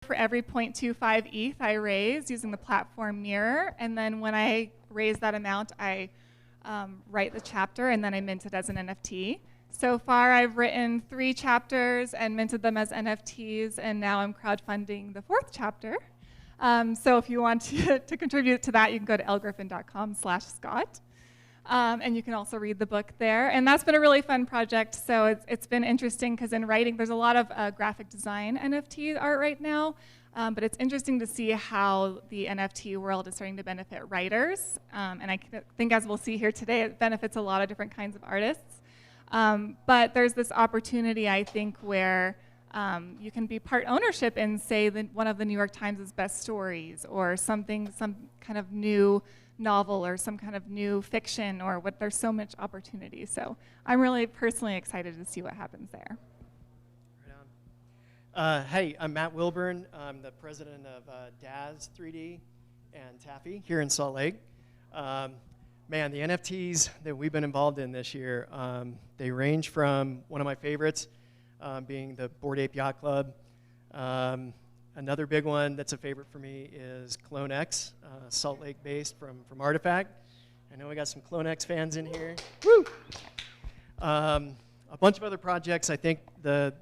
for every 0.25 ETH I raise using the platform Mirror. And then when I raise that amount, I write the chapter, and then I mint it as an NFT. So far, I've written 3 chapters and minted them as NFTs, and now I'm crowdfunding the 4th chapter. So if you want to contribute to that, you can go to elgriffin.com/Scott. And you can also read the book there. And that's been a really fun project. So it's been interesting because in writing, there's a lot of graphic design NFT art right now. But it's interesting to see how the NFT world is starting to benefit writers. And I think, as we'll see here today, it benefits a lot of different kinds of artists. But there's this opportunity, I think, where you can be part ownership in, say, one of the New York Times' best stories, or some kind of new novel, or some kind of new fiction, or what. There's so much opportunity. So I'm really personally excited to see what happens there. Hey, I'm Matt Wilburn. I'm the president of Daz 3D and Taffy here in Salt Lake. Man, the NFTs that we've been involved in this year, they range from one of my favorites being the Bored Ape Yacht Club. Another big one that's a favorite for me is CloneX, Salt Lake based from Artifact. I know we got some CloneX fans in here. Woo! A bunch of other projects. I think the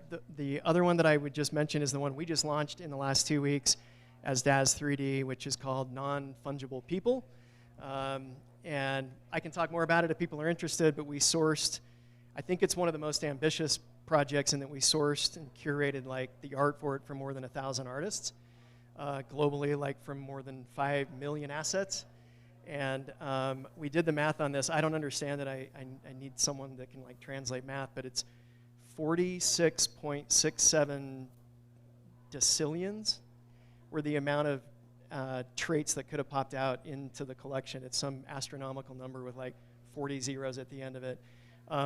other one that I would just mention is the one we just launched in the last 2 weeks as Daz 3D, which is called Non-Fungible People. And I can talk more about it if people are interested, but we sourced, I think it's one of the most ambitious projects in that we sourced and curated like the art for it from more than 1,000 artists globally, like from more than 5 million assets. And we did the math on this. I don't understand it. I need someone that can like translate math, but it's 46.67 decillions were the amount of traits that could have popped out into the collection. It's some astronomical number with like 40 zeros at the end of it.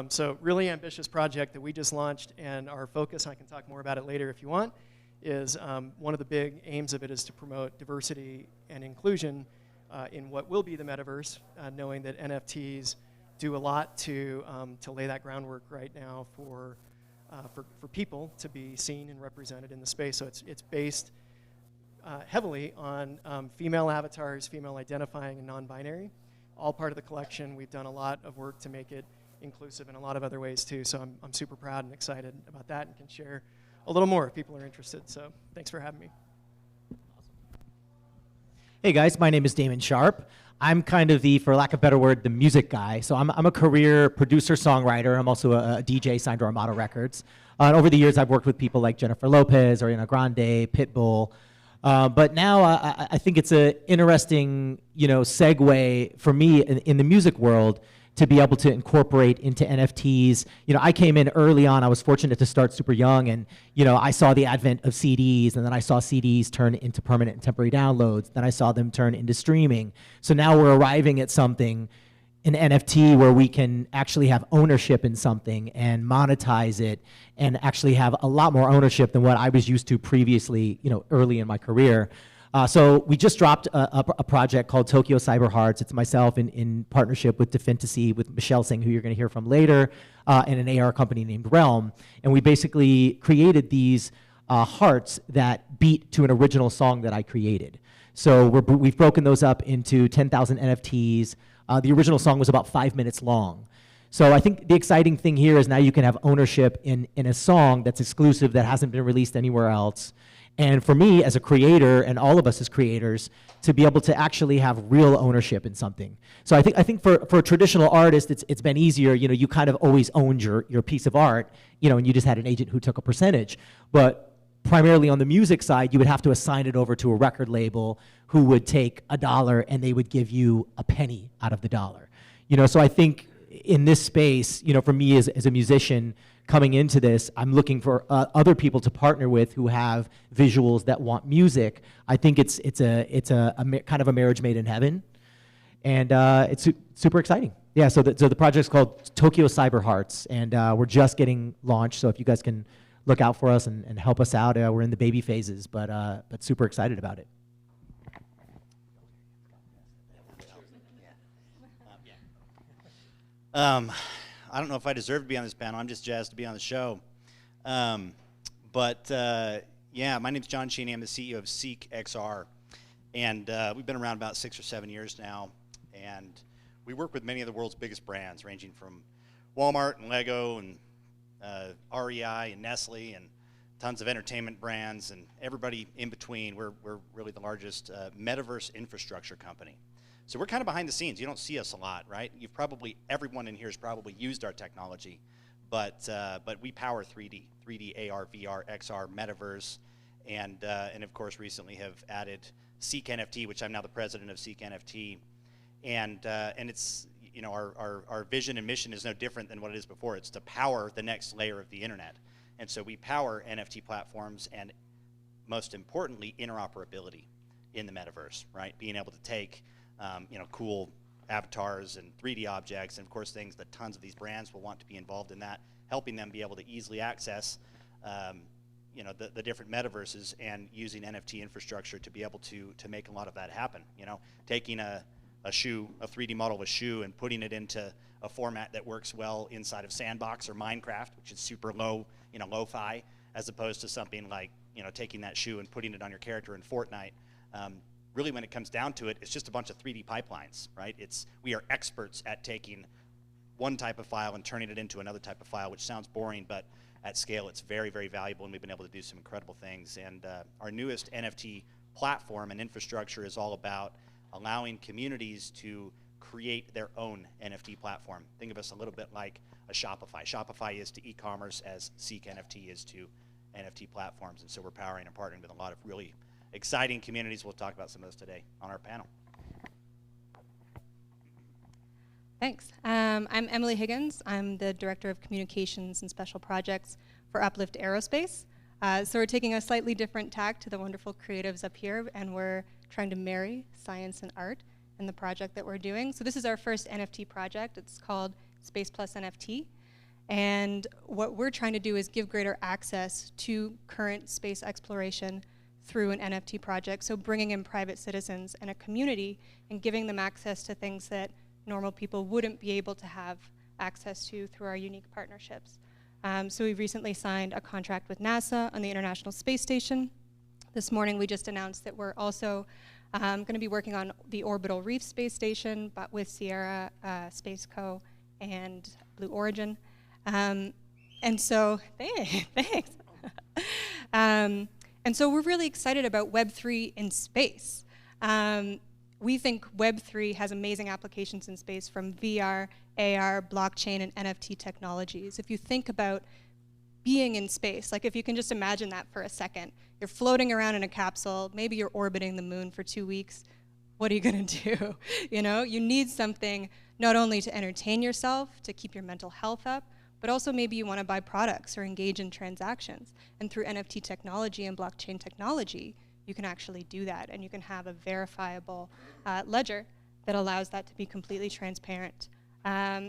So really ambitious project that we just launched, and our focus, I can talk more about it later if you want, is one of the big aims of it is to promote diversity and inclusion in what will be the metaverse, knowing that NFTs do a lot to lay that groundwork right now for people to be seen and represented in the space. So it's based heavily on female avatars, female identifying, and non-binary, all part of the collection. We've done a lot of work to make it inclusive in a lot of other ways too, so I'm super proud and excited about that and can share a little more if people are interested. So thanks for having me. Hey guys, my name is Damon Sharp. I'm kind of the, for lack of a better word, the music guy. So I'm a career producer, songwriter. I'm also a DJ signed to Armada Records. Over the years, I've worked with people like Jennifer Lopez, Ariana Grande, Pitbull. But now I think it's an interesting, segue for me in the music world to be able to incorporate into NFTs. I came in early on. I was fortunate to start super young, and I saw the advent of CDs, and then I saw CDs turn into permanent and temporary downloads. Then I saw them turn into streaming. So now we're arriving at something, an NFT, where we can actually have ownership in something and monetize it, and actually have a lot more ownership than what I was used to previously, early in my career. So we just dropped a project called Tokyo Cyber Hearts. It's myself in partnership with Defintasy, with Michelle Singh, who you're going to hear from later, and an AR company named Realm. And we basically created these hearts that beat to an original song that I created. So we've broken those up into 10,000 NFTs. The original song was about 5 minutes long. So I think the exciting thing here is now you can have ownership in a song that's exclusive, that hasn't been released anywhere else. And for me as a creator, and all of us as creators, to be able to actually have real ownership in something. So I think for a traditional artist, it's been easier. You kind of always owned your piece of art, and you just had an agent who took a percentage. But primarily on the music side, you would have to assign it over to a record label who would take $1 and they would give you a penny out of the dollar. So I think in this space, for me as a musician, coming into this, I'm looking for other people to partner with who have visuals that want music. I think it's a kind of a marriage made in heaven, and it's super exciting. Yeah. So the project's called Tokyo Cyber Hearts, and we're just getting launched. So if you guys can look out for us and help us out, we're in the baby phases, but super excited about it. I don't know if I deserve to be on this panel. I'm just jazzed to be on the show. But Yeah, my name's John Cheney. I'm the CEO of Seek XR. And we've been around about 6 or 7 years now. And we work with many of the world's biggest brands, ranging from Walmart and Lego and REI and Nestle and tons of entertainment brands and everybody in between. We're really the largest metaverse infrastructure company. So we're kind of behind the scenes. You don't see us a lot, right? Everyone in here has probably used our technology, but we power 3D AR, VR, XR, metaverse, and of course recently have added Seek NFT, which I'm now the president of Seek NFT, and it's, you know, our vision and mission is no different than what it is before. It's to power the next layer of the internet. And so we power NFT platforms and, most importantly, interoperability in the metaverse, right? Being able to take, you know, cool avatars and 3D objects, and of course things that tons of these brands will want to be involved in that, helping them be able to easily access, you know, the different metaverses and using NFT infrastructure to be able to make a lot of that happen. You know, taking a 3D model of a shoe and putting it into a format that works well inside of Sandbox or Minecraft, which is super low, you know, lo-fi, as opposed to something like, you know, taking that shoe and putting it on your character in Fortnite. Really, when it comes down to it, it's just a bunch of 3D pipelines, right? We are experts at taking one type of file and turning it into another type of file, which sounds boring, but at scale, it's very, very valuable, and we've been able to do some incredible things. And our newest NFT platform and infrastructure is all about allowing communities to create their own NFT platform. Think of us a little bit like a Shopify. Shopify is to e-commerce as Seek NFT is to NFT platforms, and so we're powering and partnering with a lot of really exciting communities. We'll talk about some of those today on our panel. Thanks. I'm Emily Higgins. I'm the Director of Communications and Special Projects for Uplift Aerospace. So we're taking a slightly different tack to the wonderful creatives up here, and we're trying to marry science and art in the project that we're doing. So this is our first NFT project. It's called Space Plus NFT. And what we're trying to do is give greater access to current space exploration through an NFT project. So bringing in private citizens and a community and giving them access to things that normal people wouldn't be able to have access to through our unique partnerships. So we recently signed a contract with NASA on the International Space Station. This morning we just announced that we're also going to be working on the Orbital Reef Space Station, but with Sierra Space Co. and Blue Origin. And so, thanks. And so we're really excited about Web3 in space. We think Web3 has amazing applications in space, from VR, AR, blockchain, and NFT technologies. If you think about being in space, like if you can just imagine that for a second, you're floating around in a capsule, maybe you're orbiting the moon for 2 weeks, what are you gonna do? You know, you need something not only to entertain yourself, to keep your mental health up, but also maybe you wanna buy products or engage in transactions. And through NFT technology and blockchain technology, you can actually do that, and you can have a verifiable ledger that allows that to be completely transparent.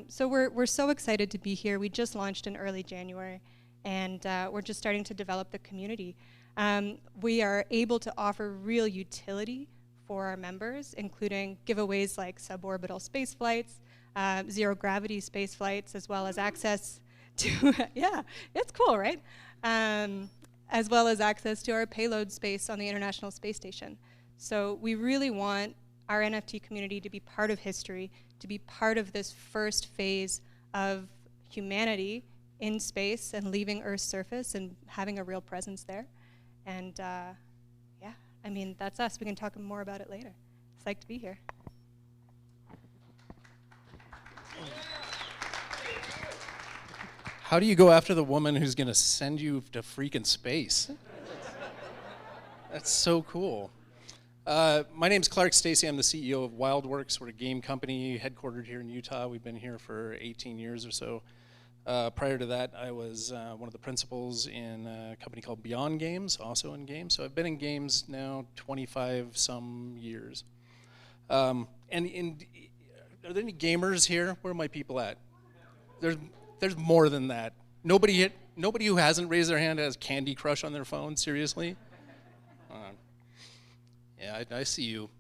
So we're so excited to be here. We just launched in early January, and we're just starting to develop the community. We are able to offer real utility for our members, including giveaways like suborbital space flights, zero gravity space flights, as well as access to, yeah, it's cool, right? As well as access to our payload space on the International Space Station. So we really want our NFT community to be part of history, to be part of this first phase of humanity in space and leaving Earth's surface and having a real presence there. And yeah, I mean, that's us. We can talk more about it later. Psyched to be here. How do you go after the woman who's going to send you to freaking space? That's so cool. My name's Clark Stacy. I'm the CEO of WildWorks. We're a game company headquartered here in Utah. We've been here for 18 years or so. Prior to that, I was one of the principals in a company called Beyond Games, also in games. So I've been in games now 25 some years. Are there any gamers here? Where are my people at? There's more than that. Nobody who hasn't raised their hand has Candy Crush on their phone, seriously? Yeah, I see you.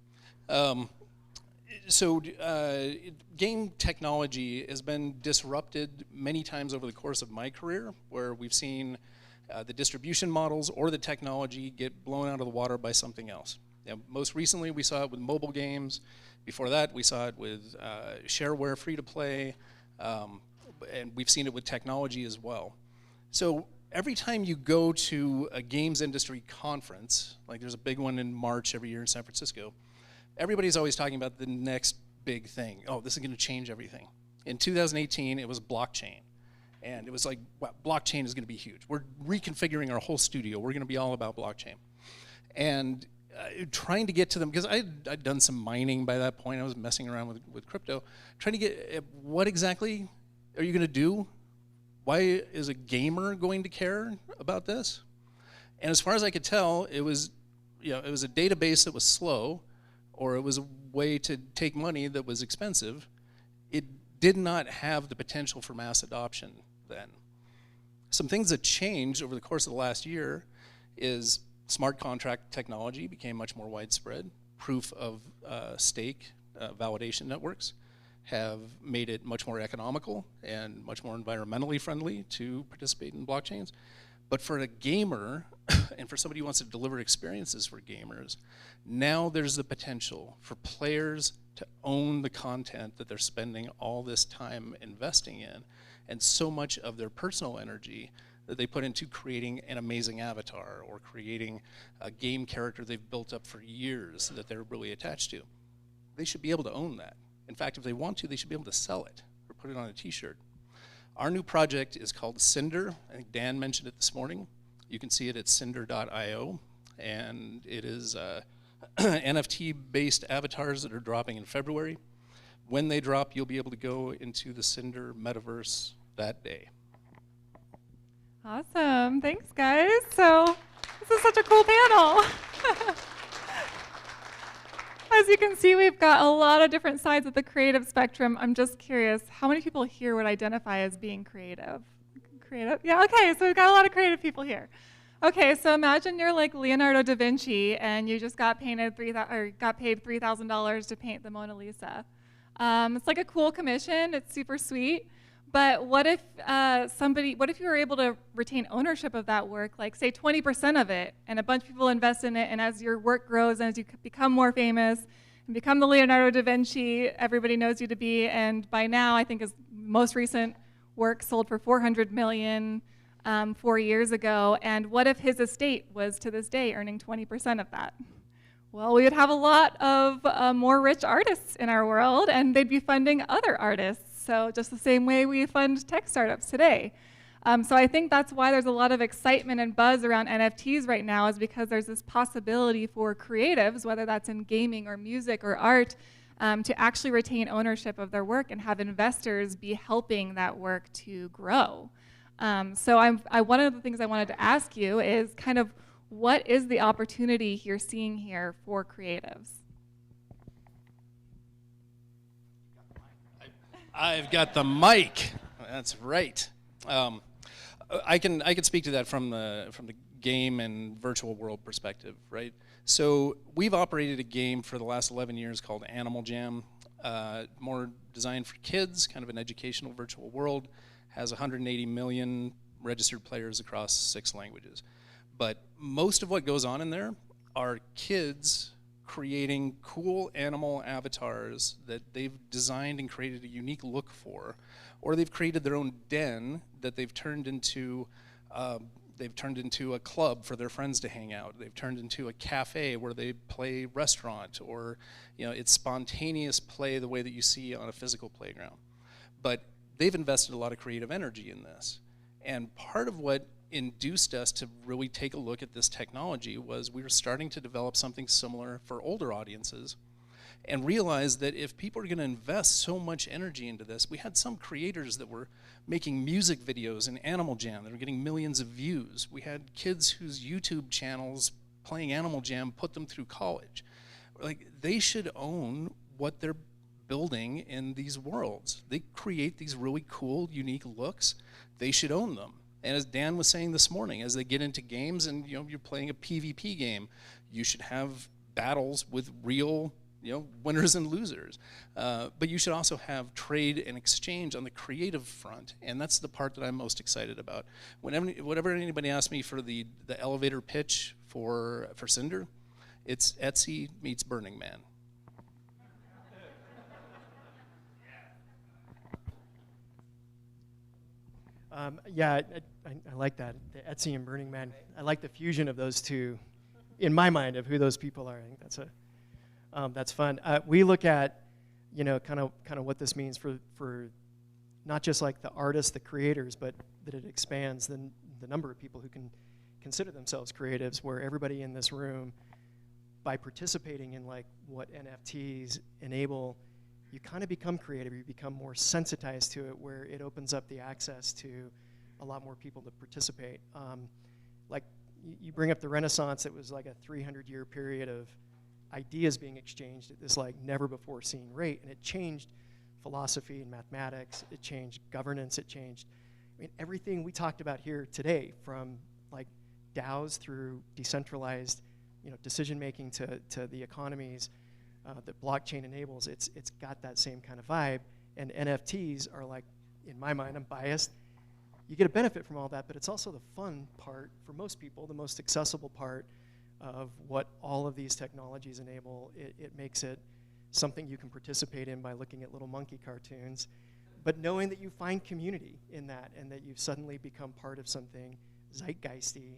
Game technology has been disrupted many times over the course of my career, where we've seen the distribution models or the technology get blown out of the water by something else. Most recently, we saw it with mobile games. Before that, we saw it with shareware, free-to-play, and we've seen it with technology as well. So every time you go to a games industry conference, like there's a big one in March every year in San Francisco, everybody's always talking about the next big thing. Oh, this is going to change everything. In 2018, it was blockchain. And it was like, wow, blockchain is going to be huge. We're reconfiguring our whole studio. We're going to be all about blockchain. And trying to get to them, because I'd done some mining by that point. I was messing around with crypto. Trying to get, what exactly are you going to do? Why is a gamer going to care about this? And as far as I could tell, it was, it was a database that was slow, or it was a way to take money that was expensive. It did not have the potential for mass adoption then. Some things that changed over the course of the last year is smart contract technology became much more widespread. Proof of stake validation networks have made it much more economical and much more environmentally friendly to participate in blockchains. But for a gamer, and for somebody who wants to deliver experiences for gamers, now there's the potential for players to own the content that they're spending all this time investing in, and so much of their personal energy that they put into creating an amazing avatar or creating a game character they've built up for years that they're really attached to. They should be able to own that. In fact, if they want to, they should be able to sell it or put it on a t-shirt. Our new project is called Cinder. I think Dan mentioned it this morning. You can see it at cinder.io, and it is NFT-based avatars that are dropping in February. When they drop, you'll be able to go into the Cinder metaverse that day. Awesome. Thanks, guys. So this is such a cool panel. As you can see, we've got a lot of different sides of the creative spectrum. I'm just curious, how many people here would identify as being creative? Creative? Yeah, okay, so we've got a lot of creative people here. Okay, so imagine you're like Leonardo da Vinci and you just got paid $3,000 to paint the Mona Lisa. It's like a cool commission, it's super sweet. But what if you were able to retain ownership of that work, like say 20% of it, and a bunch of people invest in it, and as your work grows and as you become more famous and become the Leonardo da Vinci everybody knows you to be, and by now I think his most recent work sold for $400 million 4 years ago, and what if his estate was to this day earning 20% of that? Well, we would have a lot of more rich artists in our world, and they'd be funding other artists. So just the same way we fund tech startups today. So I think that's why there's a lot of excitement and buzz around NFTs right now, is because there's this possibility for creatives, whether that's in gaming or music or art, to actually retain ownership of their work and have investors be helping that work to grow. So one of the things I wanted to ask you is kind of what is the opportunity you're seeing here for creatives? I've got the mic. That's right. I can speak to that from the game and virtual world perspective, right? So we've operated a game for the last 11 years called Animal Jam, more designed for kids, kind of an educational virtual world, has 180 million registered players across 6 languages. But most of what goes on in there are kids creating cool animal avatars that they've designed and created a unique look for, or they've created their own den that they've turned into a club for their friends to hang out. They've turned into a cafe where they play restaurant, or it's spontaneous play the way that you see on a physical playground. But they've invested a lot of creative energy in this. And part of what induced us to really take a look at this technology was we were starting to develop something similar for older audiences and realized that if people are going to invest so much energy into this, we had some creators that were making music videos in Animal Jam that were getting millions of views. We had kids whose YouTube channels playing Animal Jam put them through college. Like, they should own what they're building in these worlds. They create these really cool, unique looks. They should own them. And as Dan was saying this morning, as they get into games and you're playing a PvP game, you should have battles with real winners and losers. But you should also have trade and exchange on the creative front, and that's the part that I'm most excited about. Whenever anybody asks me for the elevator pitch for Cinder, it's Etsy meets Burning Man. Yeah, I like that, the Etsy and Burning Man. I like the fusion of those two, in my mind, of who those people are. I think that's fun. We look at, kind of what this means for not just like the artists, the creators, but that it expands the number of people who can consider themselves creatives, where everybody in this room, by participating in like what NFTs enable, you kind of become creative, you become more sensitized to it, where it opens up the access to a lot more people to participate. Like you bring up the Renaissance, it was like a 300-year period of ideas being exchanged at this like never before seen rate, and it changed philosophy and mathematics, it changed governance, it changed, everything we talked about here today, from like DAOs through decentralized decision making to the economies that blockchain enables. It's got that same kind of vibe, and NFTs are like, in my mind, I'm biased, you get a benefit from all that, but it's also the fun part for most people, the most accessible part of what all of these technologies enable. It makes it something you can participate in by looking at little monkey cartoons, but knowing that you find community in that, and that you've suddenly become part of something zeitgeisty,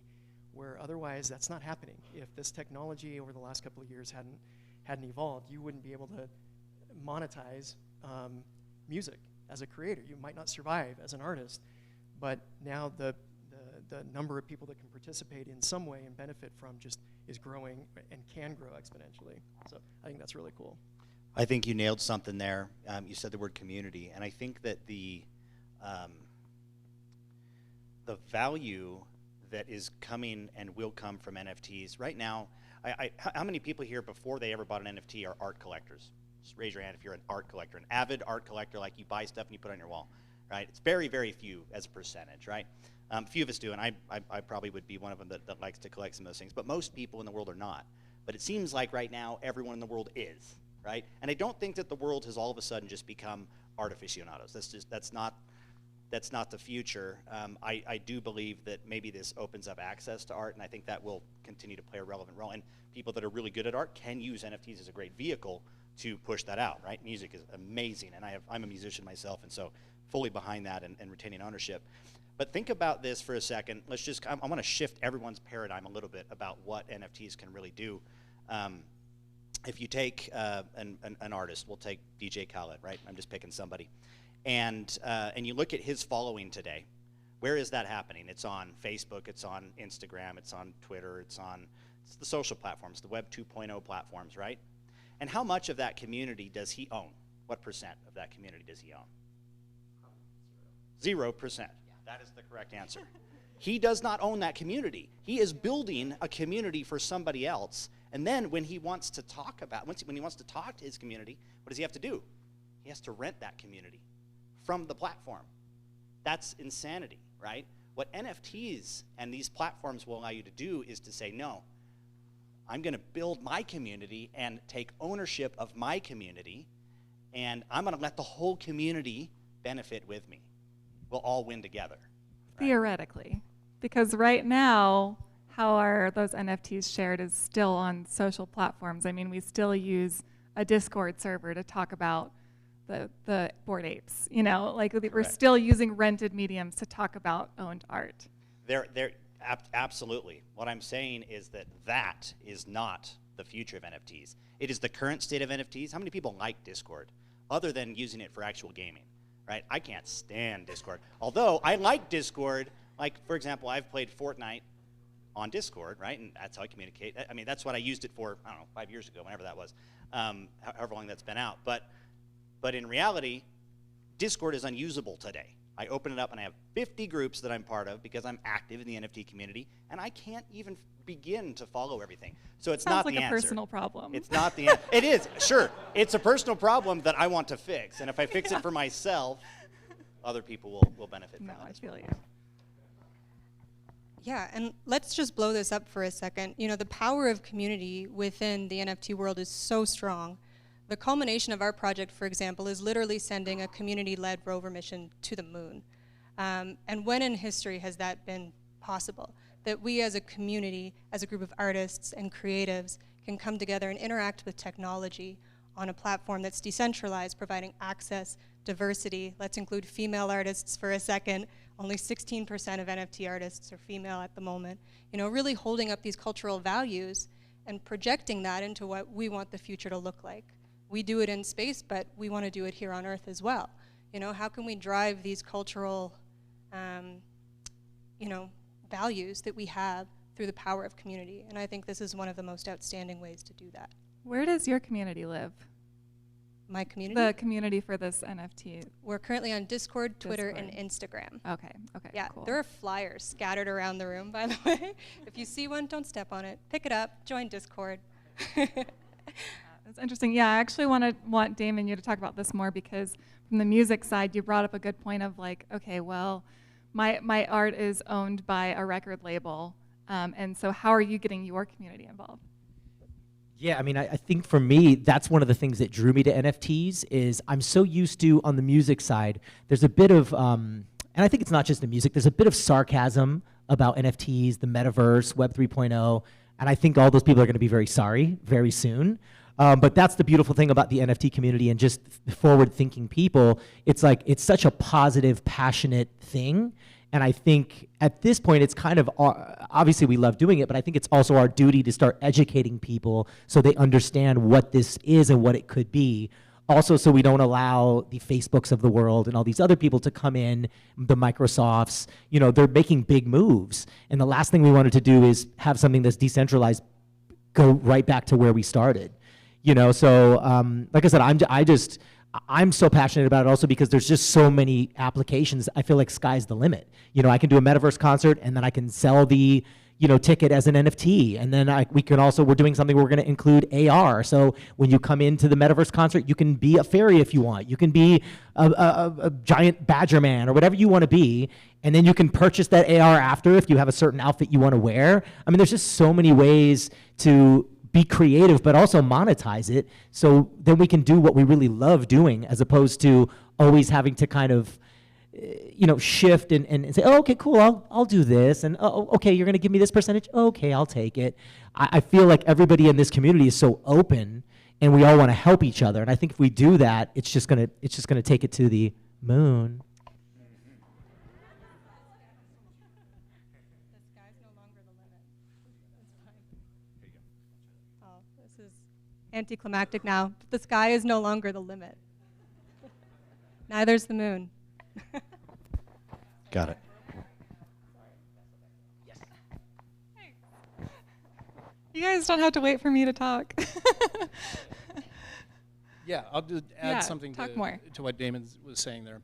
where otherwise that's not happening. If this technology over the last couple of years hadn't evolved, you wouldn't be able to monetize music as a creator. You might not survive as an artist, but now the number of people that can participate in some way and benefit from just is growing and can grow exponentially. So I think that's really cool. I think you nailed something there. You said the word community, and I think that the value that is coming and will come from NFTs right now. How many people here before they ever bought an NFT are art collectors? Just raise your hand if you're an art collector, an avid art collector, like you buy stuff and you put it on your wall, right? It's very, very few as a percentage, right? Few of us do, and I probably would be one of them that likes to collect some of those things, but most people in the world are not. But it seems like right now everyone in the world is, right? And I don't think that the world has all of a sudden just become art aficionados. That's not the future. I do believe that maybe this opens up access to art, and I think that will continue to play a relevant role. And people that are really good at art can use NFTs as a great vehicle to push that out, right? Music is amazing, and I'm a musician myself, and so fully behind that and retaining ownership. But think about this for a second. I want to shift everyone's paradigm a little bit about what NFTs can really do. If you take an artist, we'll take DJ Khaled, right? I'm just picking somebody. And you look at his following today. Where is that happening? It's on Facebook, it's on Instagram, it's on Twitter, it's the social platforms, the Web 2.0 platforms, right? And how much of that community does he own? What percent of that community does he own? 0%. Yeah. That is the correct answer. He does not own that community. He is building a community for somebody else. And then when he wants to talk when he wants to talk to his community, what does he have to do? He has to rent that community from the platform. That's insanity, right? What NFTs and these platforms will allow you to do is to say, no, I'm going to build my community and take ownership of my community, and I'm going to let the whole community benefit with me. We'll all win together. Right? Theoretically. Because right now, how are those NFTs shared is still on social platforms. I mean, we still use a Discord server to talk about the Bored Apes, we're still using rented mediums to talk about owned art. Absolutely. What I'm saying is that is not the future of NFTs. It is the current state of NFTs. How many people like Discord, other than using it for actual gaming, right? I can't stand Discord. Although I like Discord, like, for example, I've played Fortnite on Discord, right? And that's how I communicate. I mean, that's what I used it for, 5 years ago, whenever that was, however long that's been out. But in reality, Discord is unusable today. I open it up and I have 50 groups that I'm part of because I'm active in the NFT community, and I can't even begin to follow everything. So it's not the answer. Sounds like a personal problem. It's not the answer. It is, sure. It's a personal problem that I want to fix, and if I fix it for myself, other people will benefit from it. I feel you. Yeah, and let's just blow this up for a second. The power of community within the NFT world is so strong. The culmination of our project, for example, is literally sending a community-led rover mission to the moon. And when in history has that been possible? That we as a community, as a group of artists and creatives, can come together and interact with technology on a platform that's decentralized, providing access, diversity. Let's include female artists for a second. Only 16% of NFT artists are female at the moment. You know, really holding up these cultural values and projecting that into what we want the future to look like. We do it in space, but we want to do it here on Earth as well. You know, how can we drive these cultural, you know, values that we have through the power of community? And I think this is one of the most outstanding ways to do that. Where does your community live? My community? The community for this NFT. We're currently on Discord, Twitter, and Instagram. Okay, okay, Yeah, cool. there are flyers scattered around the room, by the way. If you see one, don't step on it. Pick it up, join Discord. That's interesting. Yeah, I actually want Damon, you to talk about this more, because from the music side, you brought up a good point of like, okay, well, my art is owned by a record label, and so how are you getting your community involved? Yeah, I mean, I think for me, that's one of the things that drew me to NFTs is I'm so used to, on the music side, there's a bit of, and I think it's not just the music, there's a bit of sarcasm about NFTs, the metaverse, Web 3.0, and I think all those people are going to be very sorry very soon. But that's the beautiful thing about the NFT community and just forward-thinking people. It's like, it's such a positive, passionate thing. And I think at this point, it's kind of, obviously we love doing it, but I think it's also our duty to start educating people so they understand what this is and what it could be. Also, so we don't allow the Facebooks of the world and all these other people to come in, the Microsofts, you know, they're making big moves. And the last thing we wanted to do is have something that's decentralized go right back to where we started. You know, so like I said, I'm so passionate about it also because there's just so many applications. I feel like sky's the limit. You know, I can do a metaverse concert and then I can sell the, you know, ticket as an NFT. And then we're doing something where we're going to include AR. So when you come into the metaverse concert, you can be a fairy if you want. You can be a giant badger man or whatever you want to be. And then you can purchase that AR after if you have a certain outfit you want to wear. I mean, there's just so many ways to be creative, but also monetize it, so then we can do what we really love doing, as opposed to always having to kind of, you know, shift and say, oh, okay, cool, I'll do this, and oh, okay, you're gonna give me this percentage, okay, I'll take it. I feel like everybody in this community is so open, and we all want to help each other, and I think if we do that, it's just gonna take it to the moon. Anticlimactic now. The sky is no longer the limit. Neither's the moon. Got it. You guys don't have to wait for me to talk. Yeah, I'll just add something talk to what Damon was saying there.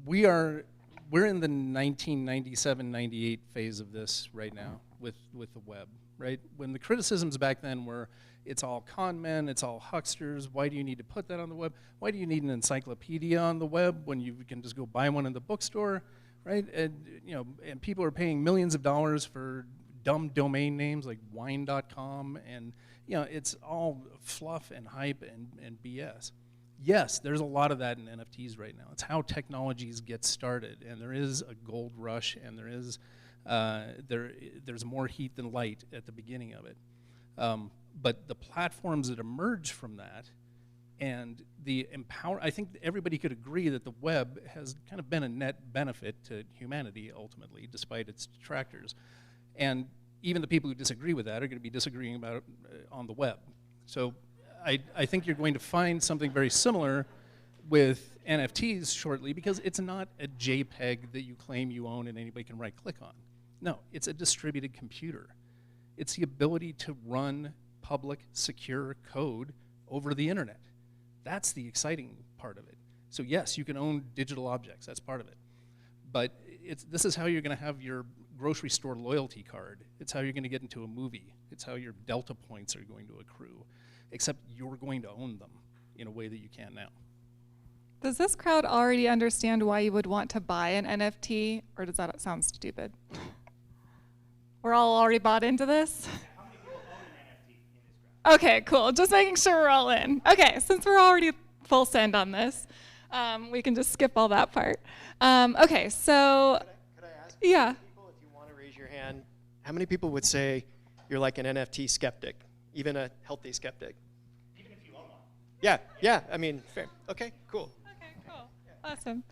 We're in the 1997-98 phase of this right now with the web, right? When the criticisms back then were, it's all con men, it's all hucksters, why do you need to put that on the web? Why do you need an encyclopedia on the web when you can just go buy one in the bookstore, right? And, you know, and people are paying millions of dollars for dumb domain names like wine.com, and, you know, it's all fluff and hype and BS. Yes, there's a lot of that in NFTs right now. It's how technologies get started, and there is a gold rush, and there is there's more heat than light at the beginning of it. But the platforms that emerge from that and the I think everybody could agree that the web has kind of been a net benefit to humanity ultimately, despite its detractors. And even the people who disagree with that are going to be disagreeing about it on the web. So I think you're going to find something very similar with NFTs shortly, because it's not a JPEG that you claim you own and anybody can right-click on. No, it's a distributed computer. It's the ability to run public, secure code over the internet. That's the exciting part of it. So yes, you can own digital objects, that's part of it. But this is how you're gonna have your grocery store loyalty card. It's how you're gonna get into a movie. It's how your Delta points are going to accrue, except you're going to own them in a way that you can now. Does this crowd already understand why you would want to buy an NFT, or does that sound stupid? We're all already bought into this? How many people own an NFT in this crowd? Okay, cool. Just making sure we're all in. Okay, since we're already full send on this, we can just skip all that part. Okay, so Could I ask yeah. people, if you want to raise your hand, how many people would say you're like an NFT skeptic, even a healthy skeptic? Even if you own one. Yeah. I mean, fair. Okay, cool. Okay, cool. Awesome.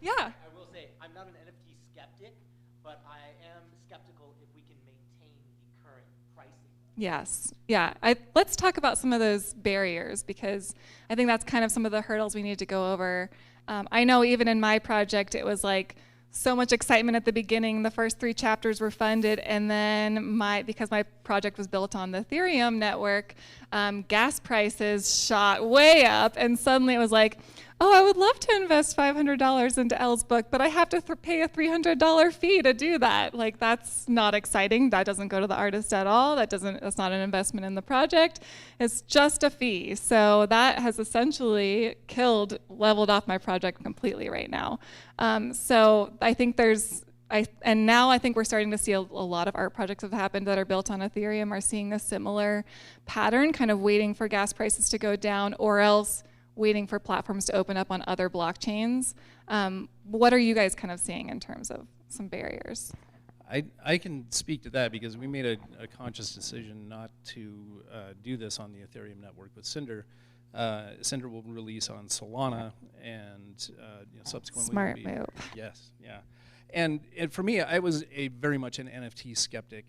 Yeah. I will say, I'm not an NFT skeptic, but I am skeptical if we can maintain the current pricing. Yes. Yeah. Let's talk about some of those barriers, because I think that's kind of some of the hurdles we need to go over. I know even in my project, it was like so much excitement at the beginning. The first 3 chapters were funded, and then because my project was built on the Ethereum network, gas prices shot way up, and suddenly it was like, oh, I would love to invest $500 into Elle's book, but I have to pay a $300 fee to do that. Like, that's not exciting. That doesn't go to the artist at all. That's not an investment in the project. It's just a fee. So that has essentially leveled off my project completely right now. So I think and now I think we're starting to see a lot of art projects that have happened that are built on Ethereum are seeing a similar pattern, kind of waiting for gas prices to go down, or else waiting for platforms to open up on other blockchains. What are you guys kind of seeing in terms of some barriers? I can speak to that because we made a conscious decision not to do this on the Ethereum network with Cinder. Cinder will release on Solana, and subsequently Smart move. Yes, yeah. And for me, I was very much an NFT skeptic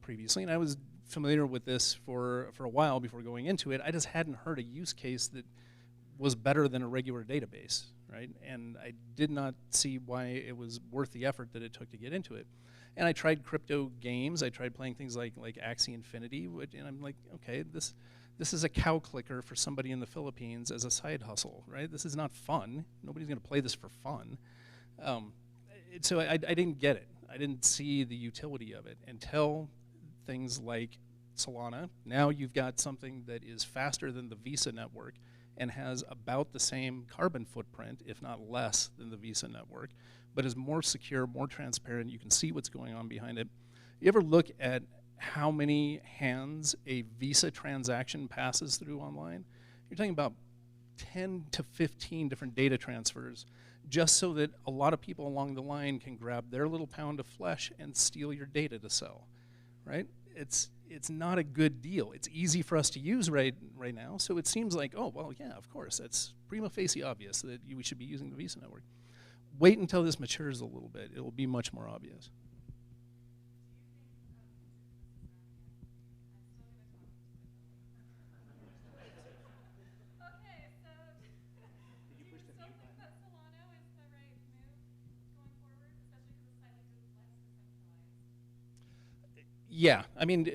previously, and I was familiar with this for a while before going into it. I just hadn't heard a use case that was better than a regular database, right? And I did not see why it was worth the effort that it took to get into it. And I tried crypto games. I tried playing things like Axie Infinity, and I'm like, okay, this is a cow clicker for somebody in the Philippines as a side hustle, right? This is not fun. Nobody's going to play this for fun. So I didn't get it. I didn't see the utility of it until things like Solana. Now you've got something that is faster than the Visa network and has about the same carbon footprint, if not less, than the Visa network, but is more secure, more transparent. You can see what's going on behind it. You ever look at how many hands a Visa transaction passes through online? You're talking about 10 to 15 different data transfers just so that a lot of people along the line can grab their little pound of flesh and steal your data to sell, right? It's not a good deal. It's easy for us to use right now, so it seems like, oh, well, yeah, of course, it's prima facie obvious that we should be using the Visa network. Wait until this matures a little bit. It will be much more obvious. Yeah, I mean,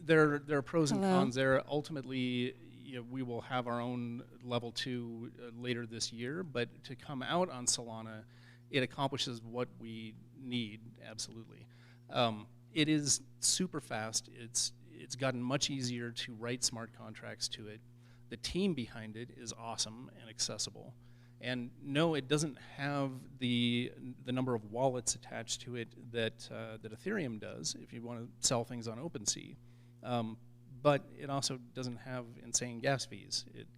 there are pros and cons there. Ultimately, we will have our own level 2 later this year, but to come out on Solana, it accomplishes what we need, absolutely. It is super fast. It's gotten much easier to write smart contracts to it. The team behind it is awesome and accessible. And no, it doesn't have the number of wallets attached to it that Ethereum does if you want to sell things on OpenSea. But it also doesn't have insane gas fees. It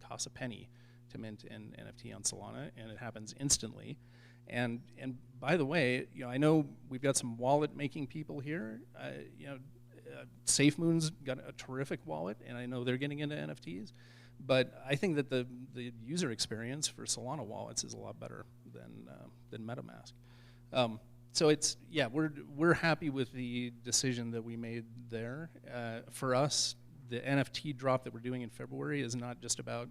costs a penny to mint an NFT on Solana, and it happens instantly. And by the way, I know we've got some wallet making people here. SafeMoon's got a terrific wallet, and I know they're getting into NFTs. But I think that the user experience for Solana wallets is a lot better than MetaMask. So we're happy with the decision that we made there. For us, the NFT drop that we're doing in February is not just about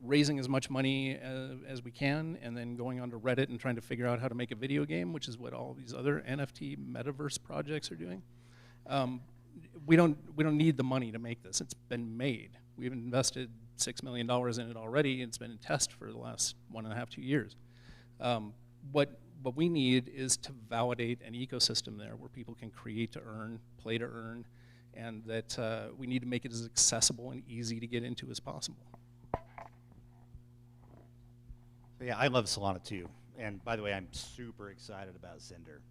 raising as much money as we can and then going onto Reddit and trying to figure out how to make a video game, which is what all these other NFT metaverse projects are doing. We don't need the money to make this. It's been made. We've invested $6 million in it already. It's been in test for the last 1.5, 2 years. What we need is to validate an ecosystem there where people can create to earn, play to earn, and that we need to make it as accessible and easy to get into as possible. Yeah, I love Solana too. And by the way, I'm super excited about Cinder.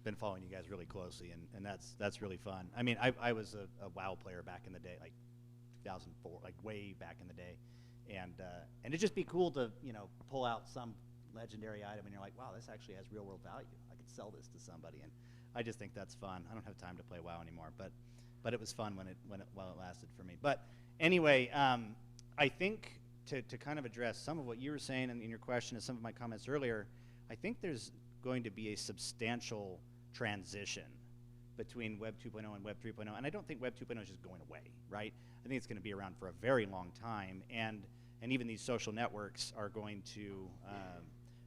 been following you guys really closely, and that's really fun. I mean, I was a WoW player back in the day, like 2004, like way back in the day, and it'd just be cool to pull out some legendary item, and you're like, wow, this actually has real world value. I could sell this to somebody, and I just think that's fun. I don't have time to play WoW anymore, but it was fun while it lasted for me. But anyway, I think to kind of address some of what you were saying in your question and some of my comments earlier, I think there's going to be a substantial transition between Web 2.0 and Web 3.0, and I don't think Web 2.0 is just going away, right? I think it's going to be around for a very long time, and even these social networks are going to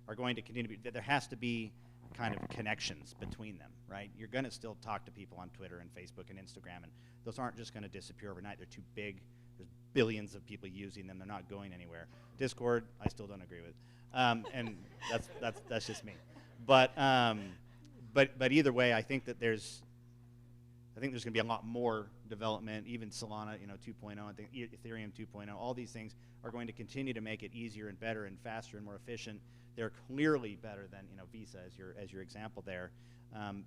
continue to be. There has to be kind of connections between them, right? You're going to still talk to people on Twitter and Facebook and Instagram, and those aren't just going to disappear overnight. They're too big. There's billions of people using them. They're not going anywhere. Discord, I still don't agree with, and that's just me. But either way, I think there's going to be a lot more development. Even Solana, 2.0. I think Ethereum 2.0. All these things are going to continue to make it easier and better and faster and more efficient. They're clearly better than Visa as your example there.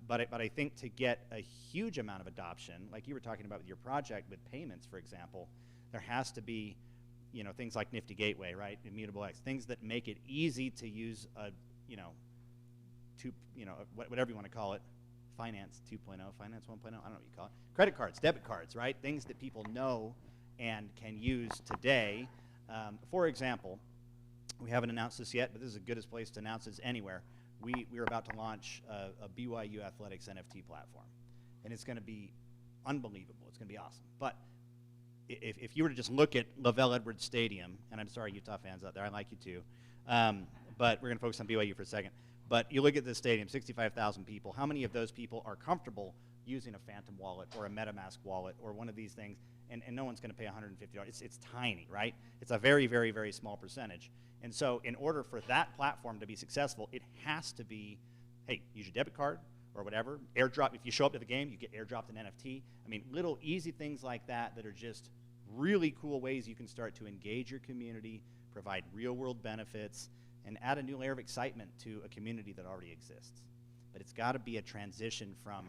But I think to get a huge amount of adoption, like you were talking about with your project with payments, for example, there has to be things like Nifty Gateway, right? Immutable X, things that make it easy to use whatever you want to call it, finance 2.0, finance 1.0, I don't know what you call it. Credit cards, debit cards, right? Things that people know and can use today. For example, we haven't announced this yet, but this is the goodest place to announce this anywhere. We're about to launch a BYU athletics NFT platform, and it's going to be unbelievable. It's going to be awesome. But if you were to just look at Lavelle Edwards Stadium, and I'm sorry, Utah fans out there, I like you too, but we're going to focus on BYU for a second. But you look at this stadium, 65,000 people. How many of those people are comfortable using a Phantom wallet or a MetaMask wallet or one of these things? And no one's going to pay $150. It's tiny, right? It's a very, very, very small percentage. And so in order for that platform to be successful, it has to be, hey, use your debit card or whatever. Airdrop, if you show up to the game, you get airdropped an NFT. I mean, little easy things like that that are just really cool ways you can start to engage your community, provide real-world benefits, and add a new layer of excitement to a community that already exists. But it's got to be a transition from,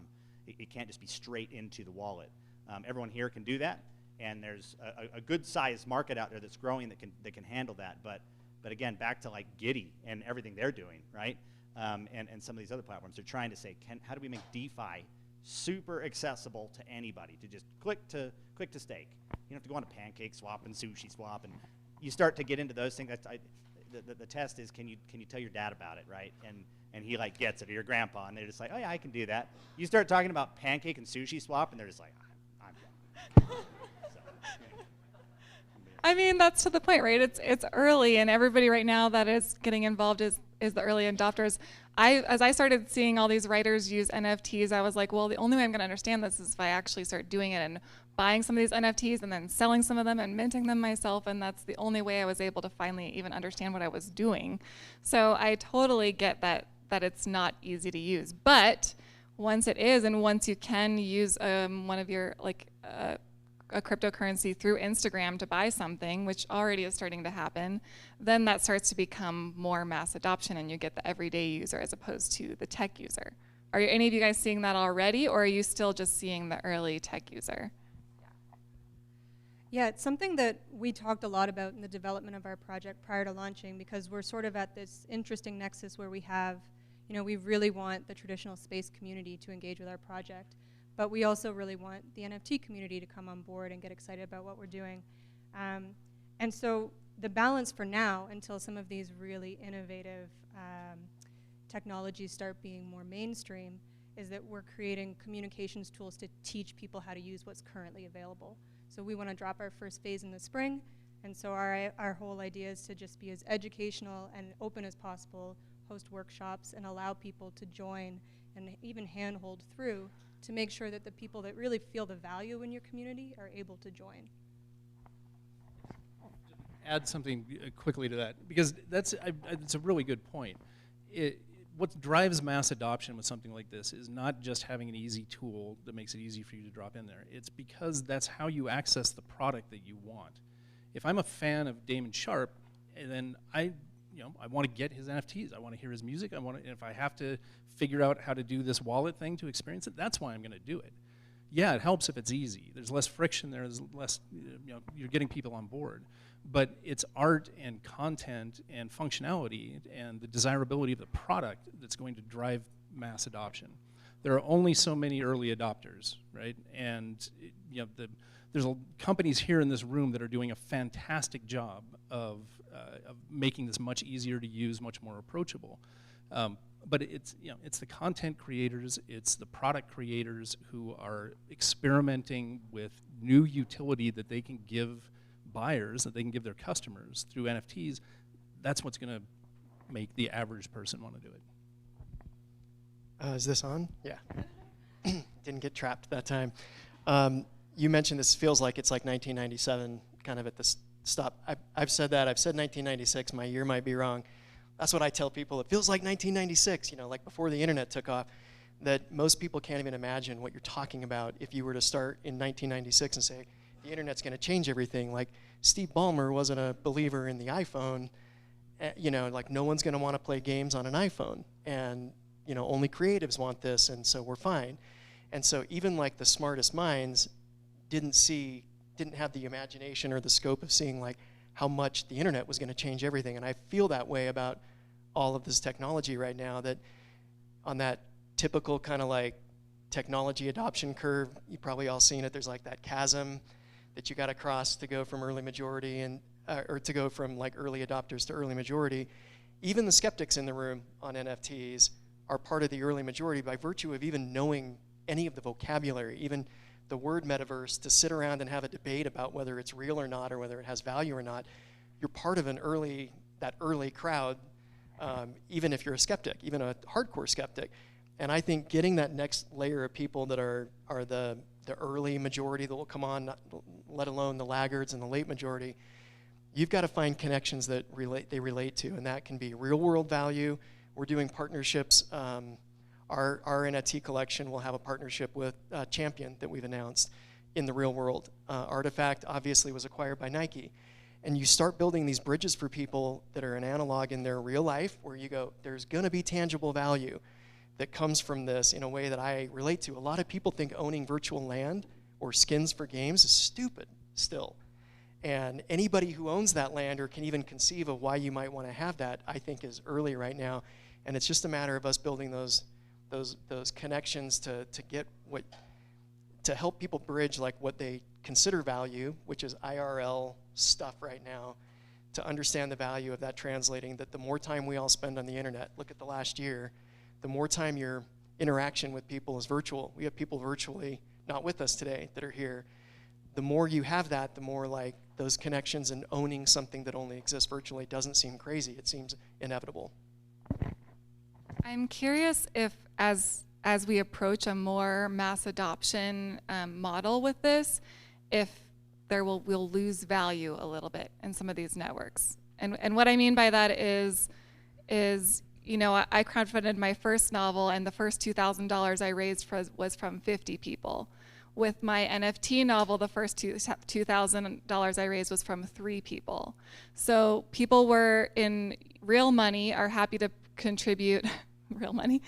it can't just be straight into the wallet. Everyone here can do that, and there's a good-sized market out there that's growing that can handle that. But again, back to like Giddy and everything they're doing, right? And some of these other platforms, they're trying to say, how do we make DeFi super accessible to anybody to just click to stake? You don't have to go on to Pancake Swap and Sushi Swap, and you start to get into those things. The test is, can you tell your dad about it, right? And he like gets it, or your grandpa, and they're just like, oh yeah, I can do that. You start talking about Pancake and Sushi Swap, and they're just like, I'm done. So, anyway. I mean, that's to the point, right? It's early, and everybody right now that is getting involved is the early adopters. As I started seeing all these writers use NFTs, I was like, well, the only way I'm going to understand this is if I actually start doing it and buying some of these NFTs and then selling some of them and minting them myself, and that's the only way I was able to finally even understand what I was doing. So I totally get that it's not easy to use. But once it is, and once you can use one of your, like, a cryptocurrency through Instagram to buy something, which already is starting to happen, then that starts to become more mass adoption, and you get the everyday user as opposed to the tech user. Are any of you guys seeing that already, or are you still just seeing the early tech user? Yeah, it's something that we talked a lot about in the development of our project prior to launching, because we're sort of at this interesting nexus where we have, we really want the traditional space community to engage with our project, but we also really want the NFT community to come on board and get excited about what we're doing. And so the balance for now, until some of these really innovative technologies start being more mainstream, is that we're creating communications tools to teach people how to use what's currently available. So we want to drop our first phase in the spring, and so our whole idea is to just be as educational and open as possible, host workshops, and allow people to join and even handhold through to make sure that the people that really feel the value in your community are able to join. Add something quickly to that, because it's a really good point. What drives mass adoption with something like this is not just having an easy tool that makes it easy for you to drop in there. It's because that's how you access the product that you want. If I'm a fan of Damon Sharp, then I want to get his NFTs. I want to hear his music. If I have to figure out how to do this wallet thing to experience it, that's why I'm going to do it. Yeah, it helps if it's easy. There's less friction there. There's less, you're getting people on board. But it's art and content and functionality and the desirability of the product that's going to drive mass adoption. There are only so many early adopters, right? And there's companies here in this room that are doing a fantastic job of making this much easier to use, much more approachable. But it's the content creators, it's the product creators who are experimenting with new utility that they can give buyers, that they can give their customers through NFTs. That's what's going to make the average person want to do it. Is this on? Yeah. Didn't get trapped that time. You mentioned this feels like it's like 1997, kind of at the stop. I've said that. I've said 1996. My year might be wrong. That's what I tell people. It feels like 1996, like before the internet took off, that most people can't even imagine what you're talking about if you were to start in 1996 and say, the internet's going to change everything. Like Steve Ballmer wasn't a believer in the iPhone. Like no one's going to want to play games on an iPhone. And, only creatives want this, and so we're fine. And so even like the smartest minds didn't have the imagination or the scope of seeing like how much the internet was going to change everything. And I feel that way about all of this technology right now, that on that typical kind of like technology adoption curve, you've probably all seen it, there's like that chasm that you got to cross to go from early majority or to go from like early adopters to early majority. Even the skeptics in the room on NFTs are part of the early majority by virtue of even knowing any of the vocabulary, even the word metaverse, to sit around and have a debate about whether it's real or not or whether it has value or not. You're part of that early crowd, even if you're a skeptic, even a hardcore skeptic. And I think getting that next layer of people that are the early majority that will come on, let alone the laggards and the late majority, you've got to find connections that they relate to, and that can be real world value. We're doing partnerships. Our NFT collection will have a partnership with Champion that we've announced in the real world. Artifact obviously was acquired by Nike. And you start building these bridges for people that are an analog in their real life where you go, there's going to be tangible value that comes from this in a way that I relate to. A lot of people think owning virtual land or skins for games is stupid still. And anybody who owns that land or can even conceive of why you might want to have that, I think is early right now. And it's just a matter of us building those connections to help people bridge like what they consider value, which is IRL stuff right now, to understand the value of that translating, that the more time we all spend on the internet, look at the last year, the more time your interaction with people is virtual. We have people virtually, not with us today, that are here. The more you have that, the more like those connections and owning something that only exists virtually doesn't seem crazy. It seems inevitable. I'm curious if as we approach a more mass adoption model with this, if we'll lose value a little bit in some of these networks. And what I mean by that is I crowdfunded my first novel, and the first $2,000 I raised was from 50 people. With my NFT novel, the first $2,000 I raised was from 3 people. So people were in real money are happy to contribute real money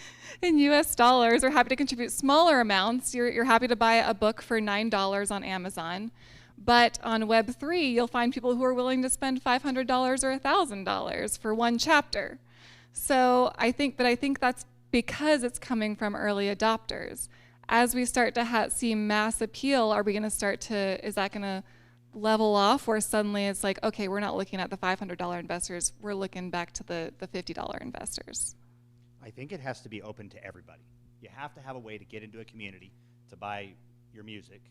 in US dollars, are happy to contribute smaller amounts. You're happy to buy a book for $9 on Amazon. But on Web3, you'll find people who are willing to spend $500 or $1,000 for one chapter. So I think that's because it's coming from early adopters. As we start to see mass appeal, is that going to level off where suddenly it's like, okay, we're not looking at the $500 investors, we're looking back to the $50 investors? I think it has to be open to everybody. You have to have a way to get into a community to buy your music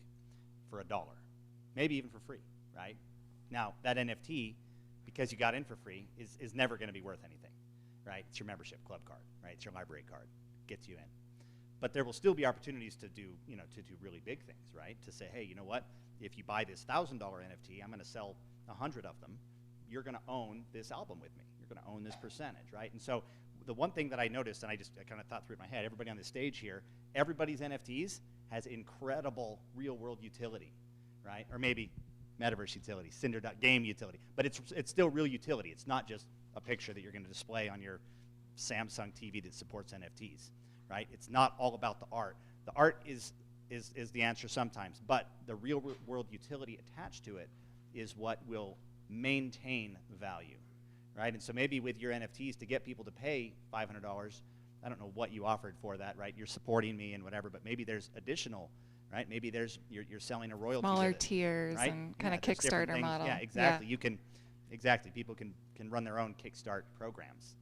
for $1, maybe even for free, right? Now, that NFT, because you got in for free, is never going to be worth anything, right? It's your membership club card, right? It's your library card, gets you in. But there will still be opportunities to do really big things, right? To say, hey, you know what? If you buy this $1,000 NFT, I'm going to sell 100 of them. You're going to own this album with me. You're going to own this percentage, right? And so the one thing that I noticed, and I kind of thought through it in my head, everybody on the stage here, everybody's NFTs has incredible real-world utility, right? Or maybe metaverse utility, game utility. But it's still real utility. It's not just a picture that you're going to display on your Samsung TV that supports NFTs, right? It's not all about the art. The art is the answer sometimes, but the real world utility attached to it is what will maintain value, right? And so maybe with your NFTs, to get people to pay $500, I don't know what you offered for that, right? You're supporting me and whatever, but maybe there's additional, right? Maybe there's you're selling a royalty. Smaller with it, tiers, right? and kind of there's different Kickstarter things. model. Yeah, exactly. You can, exactly. People can run their own Kickstart programs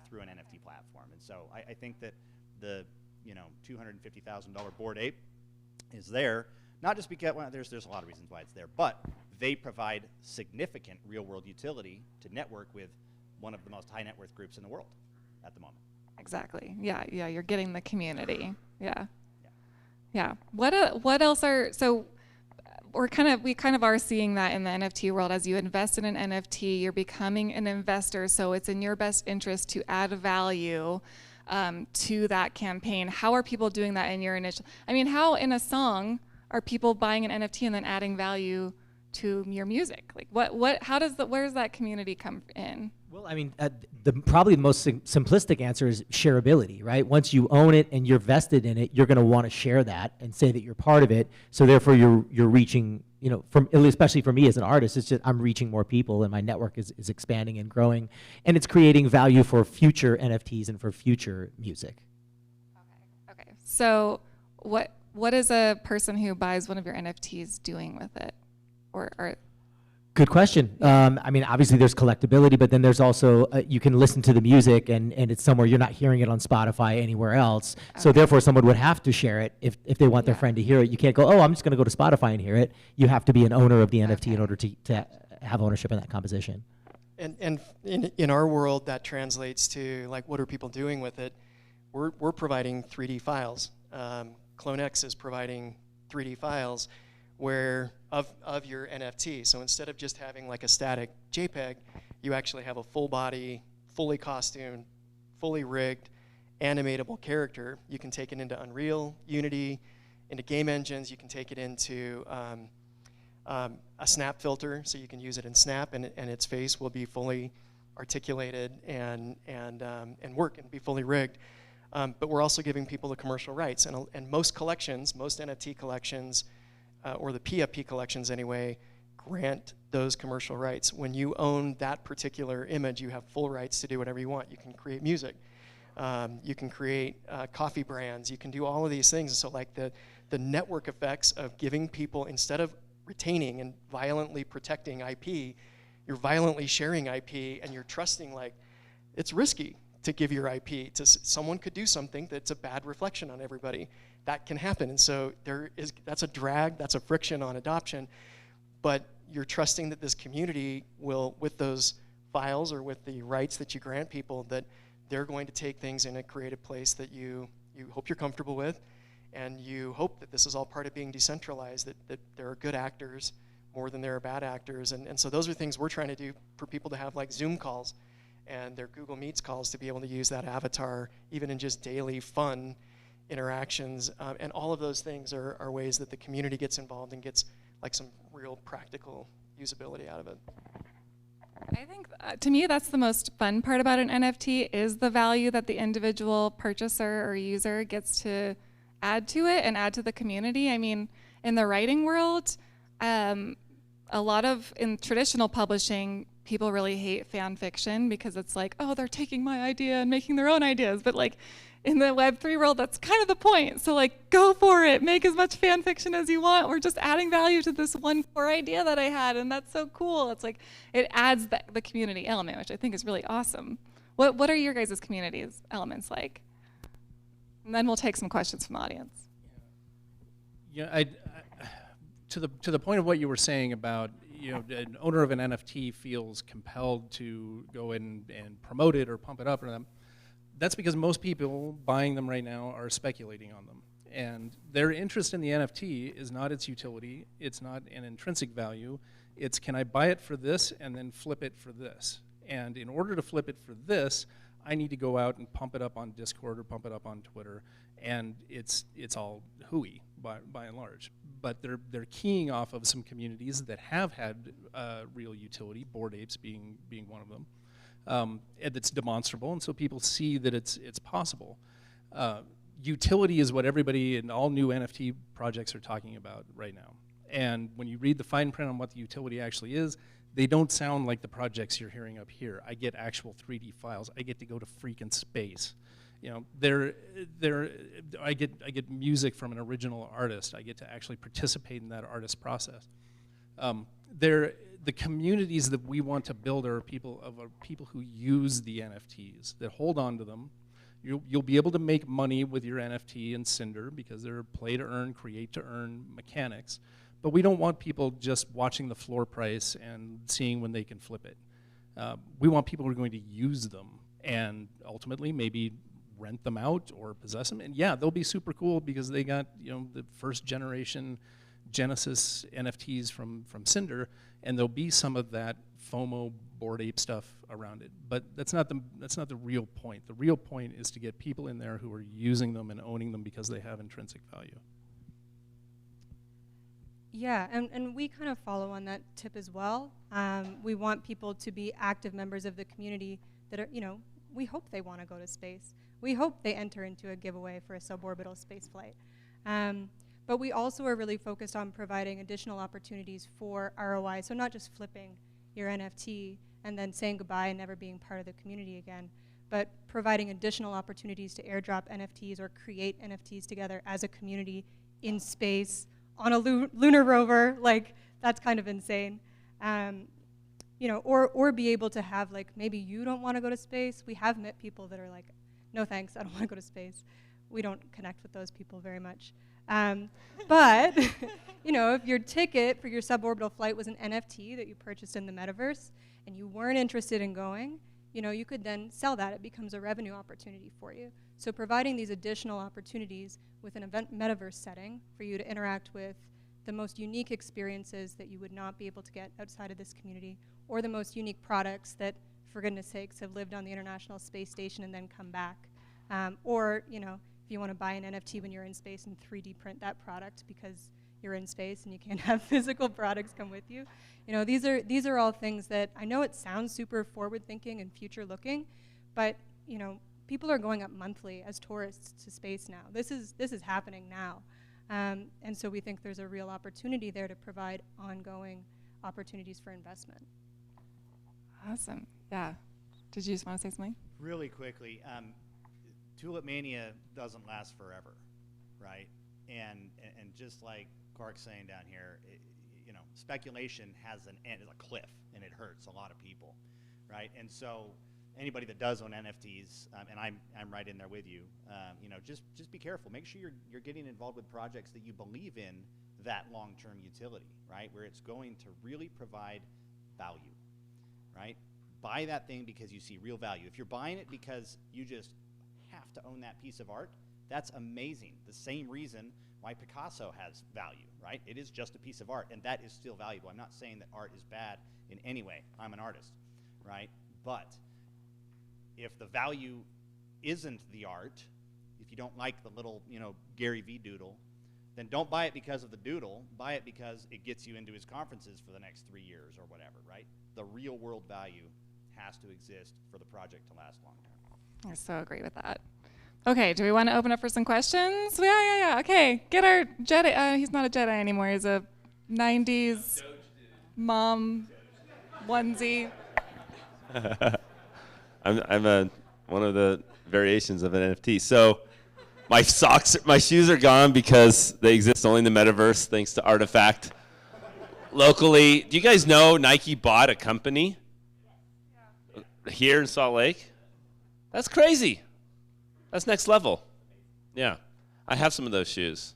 through an NFT platform, and so I think that the $250,000 Bored Ape is there not just because there's a lot of reasons why it's there, but they provide significant real world utility to network with one of the most high net worth groups in the world at the moment. Exactly. Yeah. You're getting the community. Yeah. What else are we kind of are seeing that in the NFT world. As you invest in an NFT, you're becoming an investor. So it's in your best interest to add value to that campaign. How are people doing that in your initial? I mean, how in a song are people buying an NFT and then adding value to your music? Like where does that community come in? Well, I mean, probably the most simplistic answer is shareability, right? Once you own it and you're vested in it, you're going to want to share that and say that you're part of it. So therefore, you're reaching, especially for me as an artist, it's just I'm reaching more people and my network is expanding and growing, and it's creating value for future NFTs and for future music. Okay. So what is a person who buys one of your NFTs doing with it, or Good question. I mean, obviously there's collectability, but then there's also, you can listen to the music and it's somewhere you're not hearing it on Spotify anywhere else. Okay. So therefore someone would have to share it if they want their friend to hear it. You can't go, I'm just going to go to Spotify and hear it. You have to be an owner of the NFT in order to have ownership in that composition. And in our world, that translates to, like, what are people doing with it? We're providing 3D files. CloneX is providing 3D files where of your NFT. So instead of just having like a static JPEG, you actually have a full body, fully costumed, fully rigged, animatable character. You can take it into Unreal, Unity, into game engines. You can take it into a snap filter, so you can use it in Snap, and its face will be fully articulated and work and be fully rigged. But we're also giving people the commercial rights, and most collections, most NFT collections, or the PFP collections anyway, grant those commercial rights. When you own that particular image, you have full rights to do whatever you want. You can create music, you can create coffee brands, you can do all of these things. And so like the network effects of giving people, instead of retaining and violently protecting IP, you're violently sharing IP, and you're trusting, like, it's risky to give your IP to someone could do something that's a bad reflection on everybody. That can happen, and so that's a drag, that's a friction on adoption, but you're trusting that this community will, with those files or with the rights that you grant people, that they're going to take things in a creative place that you hope you're comfortable with, and you hope that this is all part of being decentralized, that there are good actors more than there are bad actors, and so those are things we're trying to do for people to have, like Zoom calls and their Google Meets calls, to be able to use that avatar even in just daily fun interactions, and all of those things are ways that the community gets involved and gets like some real practical usability out of it. I think to me that's the most fun part about an NFT, is the value that the individual purchaser or user gets to add to it and add to the community. I mean, in the writing world, a lot of, in traditional publishing, people really hate fan fiction because it's like, they're taking my idea and making their own ideas. But like in the Web3 world, that's kind of the point. So like, go for it, make as much fan fiction as you want. We're just adding value to this one core idea that I had, and that's so cool. It's like, it adds the community element, which I think is really awesome. What are your guys' communities elements like? And then we'll take some questions from the audience. Yeah, to the point of what you were saying about, an owner of an NFT feels compelled to go in and promote it or pump it up for them. That's because most people buying them right now are speculating on them. And their interest in the NFT is not its utility, it's not an intrinsic value, it's, can I buy it for this and then flip it for this? And in order to flip it for this, I need to go out and pump it up on Discord or pump it up on Twitter, and it's all hooey by and large. But they're keying off of some communities that have had real utility, Bored Apes being one of them. and it's demonstrable, and so people see that it's possible. Utility is what everybody in all new NFT projects are talking about right now. And when you read the fine print on what the utility actually is, they don't sound like the projects you're hearing up here. I get actual 3D files. I get to go to freaking space. You know, I get music from an original artist. I get to actually participate in that artist process. The communities that we want to build are people who use the NFTs, that hold on to them. You'll be able to make money with your NFT in Cinder because they're play to earn, create to earn mechanics. But we don't want people just watching the floor price and seeing when they can flip it. We want people who are going to use them and ultimately maybe rent them out or possess them. And yeah, they'll be super cool because they got, you know, the first generation Genesis NFTs from Cinder, and there'll be some of that FOMO Bored Ape stuff around it. But that's not the real point. The real point is to get people in there who are using them and owning them because they have intrinsic value. Yeah, and we kind of follow on that tip as well. We want people to be active members of the community that are, you know, we hope they want to go to space. We hope they enter into a giveaway for a suborbital space flight. But we also are really focused on providing additional opportunities for ROI, so not just flipping your NFT and then saying goodbye and never being part of the community again, but providing additional opportunities to airdrop NFTs or create NFTs together as a community in space, on a lunar rover. Like, that's kind of insane. You know, or be able to have, like, maybe you don't want to go to space. We have met people that are like, no thanks, I don't want to go to space. We don't connect with those people very much. But, you know, if your ticket for your suborbital flight was an NFT that you purchased in the metaverse and you weren't interested in going, you know, you could then sell that. It becomes a revenue opportunity for you. So providing these additional opportunities with an event metaverse setting for you to interact with the most unique experiences that you would not be able to get outside of this community, or the most unique products that, for goodness sakes, have lived on the International Space Station and then come back. Or, you know, if you want to buy an NFT when you're in space and 3D print that product because you're in space and you can't have physical products come with you. You know, these are all things that I know it sounds super forward-thinking and future-looking, but, you know, people are going up monthly as tourists to space now. This is happening now. And so we think there's a real opportunity there to provide ongoing opportunities for investment. Awesome. Yeah. Did you just want to say something? Really quickly, Tulip Mania doesn't last forever, right? And just like Clark's saying down here, you know, speculation has an end, a cliff, and it hurts a lot of people, right? And so anybody that does own NFTs, and I'm right in there with you, you know, just be careful. Make sure you're getting involved with projects that you believe in that long-term utility, right? Where it's going to really provide value, right? Buy that thing because you see real value. If you're buying it because you just have to own that piece of art, that's amazing. The same reason why Picasso has value, right? It is just a piece of art, and that is still valuable. I'm not saying that art is bad in any way. I'm an artist, right? But if the value isn't the art, if you don't like the little, you know, Gary V doodle, then don't buy it because of the doodle. Buy it because it gets you into his conferences for the next 3 years or whatever, right? The real world value has to exist for the project to last long term. I so agree with that. Okay, do we want to open up for some questions? Yeah. Okay, get our Jedi. He's not a Jedi anymore. He's a 90s mom onesie. I'm one of the variations of an NFT. So my shoes are gone because they exist only in the metaverse thanks to Artifact. Locally, do you guys know Nike bought a company here in Salt Lake? That's crazy. That's next level. Yeah, I have some of those shoes.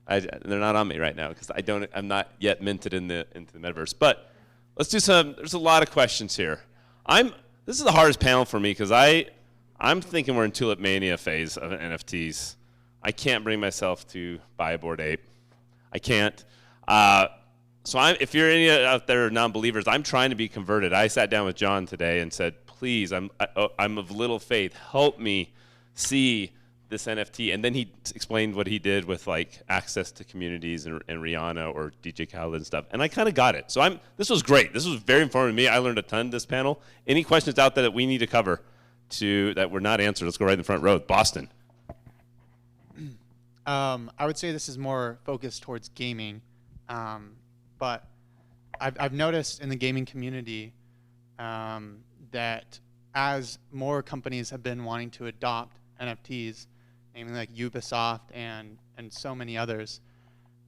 They're not on me right now because I'm not yet minted into the metaverse. But let's do some. There's a lot of questions here. This is the hardest panel for me because I'm thinking we're in Tulip Mania phase of NFTs. I can't bring myself to buy a Bored Ape. I can't. So if you're any out there non-believers, I'm trying to be converted. I sat down with John today and said, please, I'm of little faith. Help me see this NFT, and then he explained what he did with like access to communities and Rihanna or DJ Khaled and stuff, and I kind of got it. So this was great. This was very informative to me. I learned a ton this panel. Any questions out there that we need to cover that were not answered? Let's go right in the front row. Boston. I would say this is more focused towards gaming, but I've noticed in the gaming community that as more companies have been wanting to adopt NFTs, namely like Ubisoft and so many others,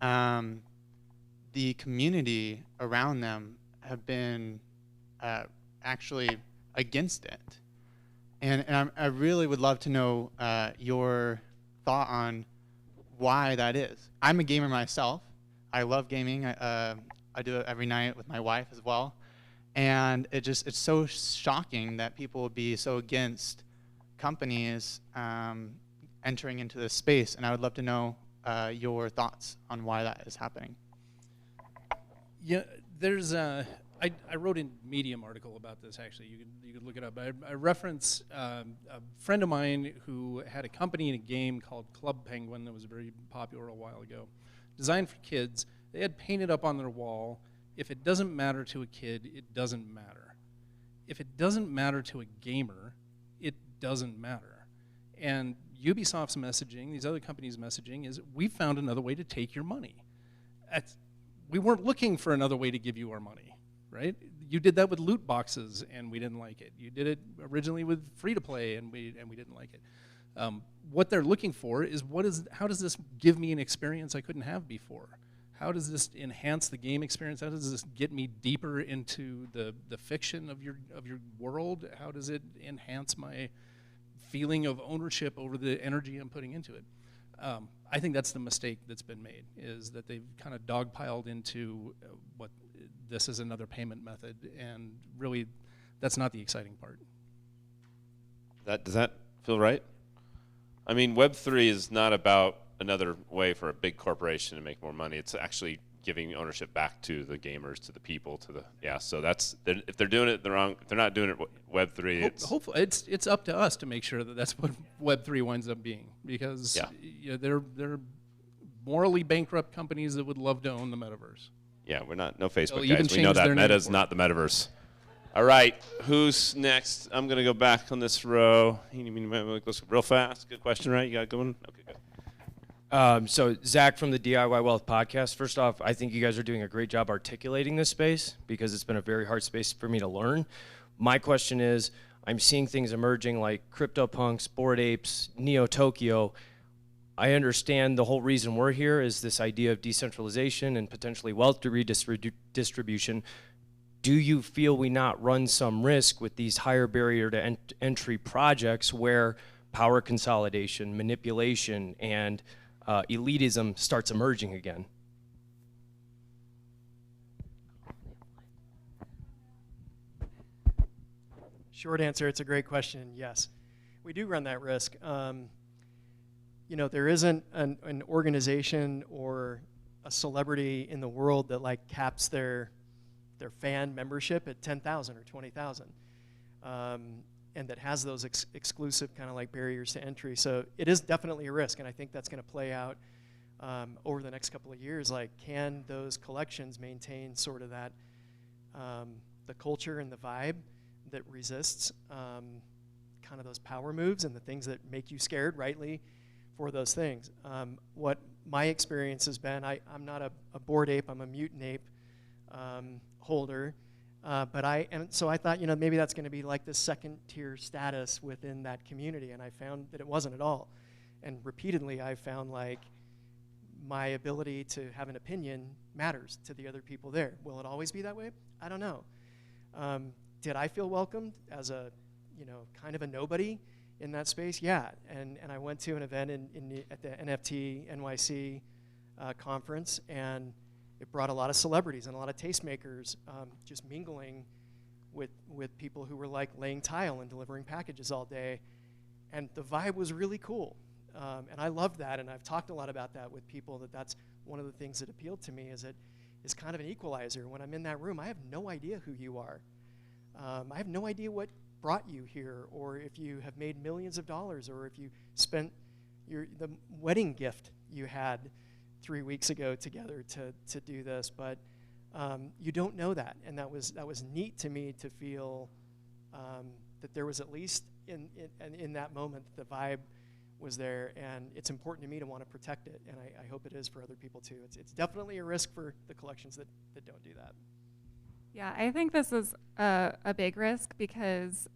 the community around them have been actually against it. And I really would love to know your thought on why that is. I'm a gamer myself. I love gaming. I do it every night with my wife as well. And it's so shocking that people would be so against companies entering into this space. And I would love to know your thoughts on why that is happening. Yeah, there's I wrote a Medium article about this, actually. You could look it up. I reference a friend of mine who had a company in a game called Club Penguin that was very popular a while ago. Designed for kids. They had painted up on their wall, if it doesn't matter to a kid, it doesn't matter. If it doesn't matter to a gamer, it doesn't matter. And Ubisoft's messaging, these other companies' messaging, is we found another way to take your money. We weren't looking for another way to give you our money. Right? You did that with loot boxes, and we didn't like it. You did it originally with free-to-play, and we didn't like it. What they're looking for is how does this give me an experience I couldn't have before? How does this enhance the game experience? How does this get me deeper into the fiction of your world? How does it enhance my feeling of ownership over the energy I'm putting into it? I think that's the mistake that's been made, is that they've kind of dogpiled into what this is another payment method, and really that's not the exciting part. Does that feel right? I mean, Web3 is not about another way for a big corporation to make more money. It's actually giving ownership back to the gamers, to the people, so if they're doing it the wrong, if they're not doing it Web3, hopefully it's up to us to make sure that that's what Web3 winds up being, because they're morally bankrupt companies that would love to own the metaverse. Yeah, we're not, no Facebook They'll guys. We know that Meta's not the metaverse. All right, who's next? I'm going to go back on this row. Let's real fast. Good question, right? You got it going? Okay, good. So Zach from the DIY Wealth podcast. First off, I think you guys are doing a great job articulating this space, because it's been a very hard space for me to learn. My question is, I'm seeing things emerging like CryptoPunks, Bored Apes, Neo Tokyo. I understand the whole reason we're here is this idea of decentralization and potentially wealth redistribution. Do you feel we not run some risk with these higher barrier to entry projects where power consolidation, manipulation, and elitism starts emerging again? Short answer, it's a great question. Yes, we do run that risk. There isn't an organization or a celebrity in the world that like caps their fan membership at 10,000 or 20,000, and that has those exclusive kind of like barriers to entry. So it is definitely a risk, and I think that's going to play out over the next couple of years. Like, can those collections maintain sort of that the culture and the vibe that resists kind of those power moves and the things that make you scared, rightly, for those things. What my experience has been, I'm not a Bored Ape, I'm a Mutant Ape holder, so I thought, maybe that's going to be like this second tier status within that community, and I found that it wasn't at all. And repeatedly I found like my ability to have an opinion matters to the other people there. Will it always be that way? I don't know. Did I feel welcomed as a, kind of a nobody in that space? Yeah, and I went to an event at the NFT NYC conference, and it brought a lot of celebrities and a lot of tastemakers just mingling with people who were like laying tile and delivering packages all day, and the vibe was really cool. And I loved that, and I've talked a lot about that with people, that's one of the things that appealed to me, is it is kind of an equalizer. When I'm in that room, I have no idea who you are. I have no idea what brought you here, or if you have made millions of dollars, or if you spent the wedding gift you had 3 weeks ago together to do this, but you don't know that, and that was neat to me to feel that there was at least in that moment the vibe was there, and it's important to me to want to protect it, and I hope it is for other people too. It's definitely a risk for the collections that don't do that. Yeah, I think this is a big risk because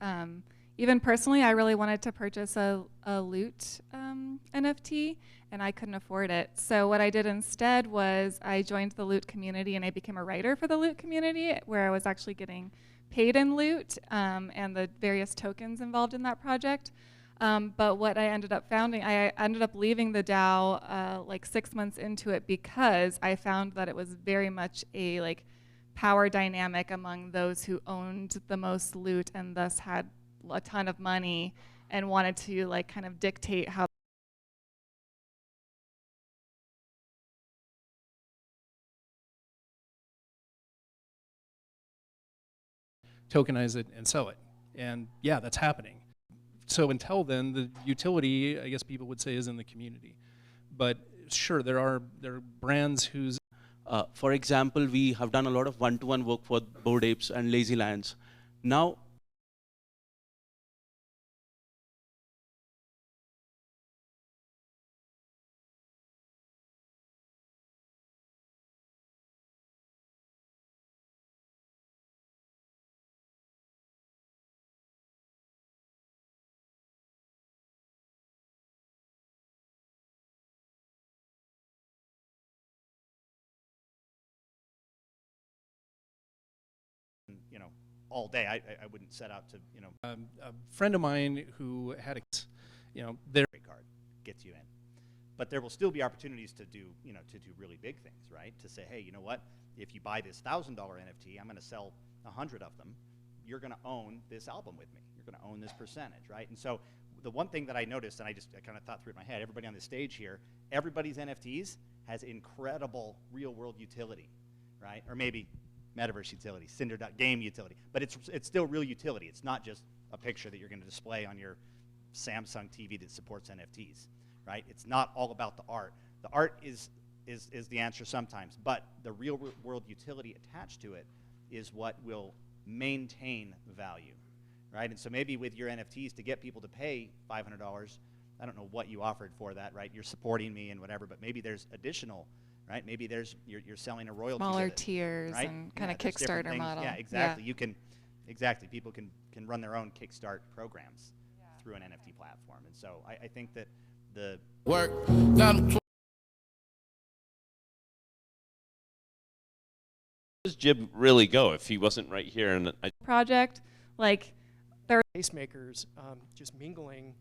even personally, I really wanted to purchase a loot NFT, and I couldn't afford it. So what I did instead was I joined the loot community, and I became a writer for the loot community, where I was actually getting paid in loot and the various tokens involved in that project. But what I ended up founding, I ended up leaving the DAO like 6 months into it because I found that it was very much a like power dynamic among those who owned the most loot and thus had a ton of money and wanted to like kind of dictate how tokenize it and sell it. And yeah, that's happening. So until then, the utility, I guess people would say, is in the community. But sure, there are brands whose for example, we have done a lot of one-to-one work for Bored Apes and Lazy Lands. Now, you know, all day. I wouldn't set out to, you know. a friend of mine who had a, you know, their Card gets you in. But there will still be opportunities to do, you know, to do really big things, right? To say, hey, you know what? If you buy this $1,000 NFT, I'm going to sell 100 of them. You're going to own this album with me. You're going to own this percentage, right? And so the one thing that I noticed, and I kind of thought through it in my head, everybody on the stage here, everybody's NFTs has incredible real-world utility, right? Or maybe metaverse utility, Cinder.game utility. But it's still real utility. It's not just a picture that you're going to display on your Samsung TV that supports NFTs, right? It's not all about the art. The art is the answer sometimes, but the real world utility attached to it is what will maintain value, right? And so maybe with your NFTs, to get people to pay $500, I don't know what you offered for that, right? You're supporting me and whatever, but maybe there's additional, right? Maybe there's you're selling a royalty smaller with it, tiers right? and kind of there's different Kickstarter things. model. Yeah, exactly. You can, exactly. People can run their own Kickstart programs through an NFT platform, and so I think that the work. Does Jib really go if he wasn't right here? And Project, like Tastemakers just mingling